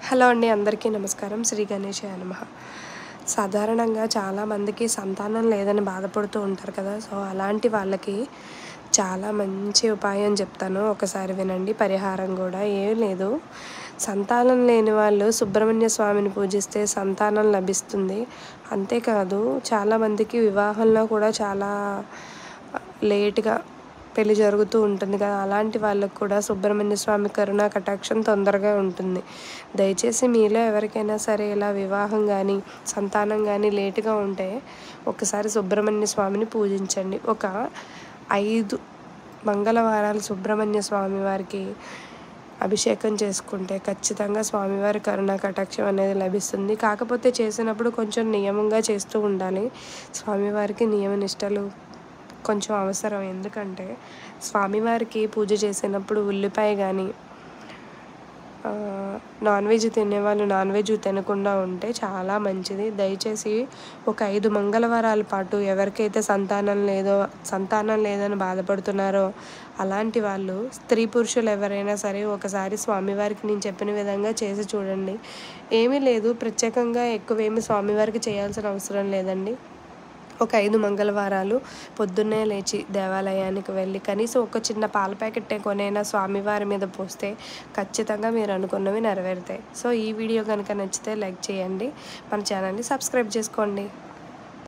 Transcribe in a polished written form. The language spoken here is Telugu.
హలో అండి, అందరికీ నమస్కారం. శ్రీ గణేశాయ నమః. సాధారణంగా చాలామందికి సంతానం లేదని బాధపడుతూ ఉంటారు కదా. సో అలాంటి వాళ్ళకి చాలా మంచి ఉపాయం చెప్తాను, ఒకసారి వినండి. పరిహారం కూడా ఏం లేదు. సంతానం లేని వాళ్ళు సుబ్రహ్మణ్య స్వామిని పూజిస్తే సంతానం లభిస్తుంది. అంతేకాదు చాలామందికి వివాహంలో కూడా చాలా లేట్గా పెళ్లి జరుగుతూ ఉంటుంది కదా. అలాంటి వాళ్ళకు కూడా సుబ్రహ్మణ్య స్వామి కరుణా కటాక్షం తొందరగా ఉంటుంది. దయచేసి మీలో ఎవరికైనా సరే ఇలా వివాహం కానీ సంతానం కానీ లేటుగా ఉంటే ఒకసారి సుబ్రహ్మణ్య స్వామిని పూజించండి. ఒక 5 మంగళవారాలు సుబ్రహ్మణ్య స్వామి వారికి అభిషేకం చేసుకుంటే ఖచ్చితంగా స్వామివారి కరుణా కటాక్షం అనేది లభిస్తుంది. కాకపోతే చేసినప్పుడు కొంచెం నియమంగా చేస్తూ ఉండాలి. స్వామివారికి నియమ నిష్టలు కొంచెం అవసరం. ఎందుకంటే స్వామివారికి పూజ చేసినప్పుడు ఉల్లిపాయ కానీ నాన్ వెజ్ తినేవాళ్ళు నాన్ వెజ్ తినకుండా ఉంటే చాలా మంచిది. దయచేసి ఒక 5 మంగళవారాల పాటు ఎవరికైతే సంతానం లేదని బాధపడుతున్నారో అలాంటి వాళ్ళు, స్త్రీ పురుషులు ఎవరైనా సరే ఒకసారి స్వామివారికి నేను చెప్పిన విధంగా చేసి చూడండి. ఏమీ లేదు, ప్రత్యేకంగా ఎక్కువేమీ స్వామివారికి చేయాల్సిన అవసరం లేదండి. ఒక 5 మంగళవారాలు పొద్దున్నే లేచి దేవాలయానికి వెళ్ళి కనీసం ఒక చిన్న పాల ప్యాకెట్ కొనైనా స్వామివారి మీద పోస్తే ఖచ్చితంగా మీరు అనుకున్నవి నెరవేరుతాయి. సో ఈ వీడియో కనుక నచ్చితే లైక్ చేయండి, మన ఛానల్ని సబ్స్క్రైబ్ చేసుకోండి.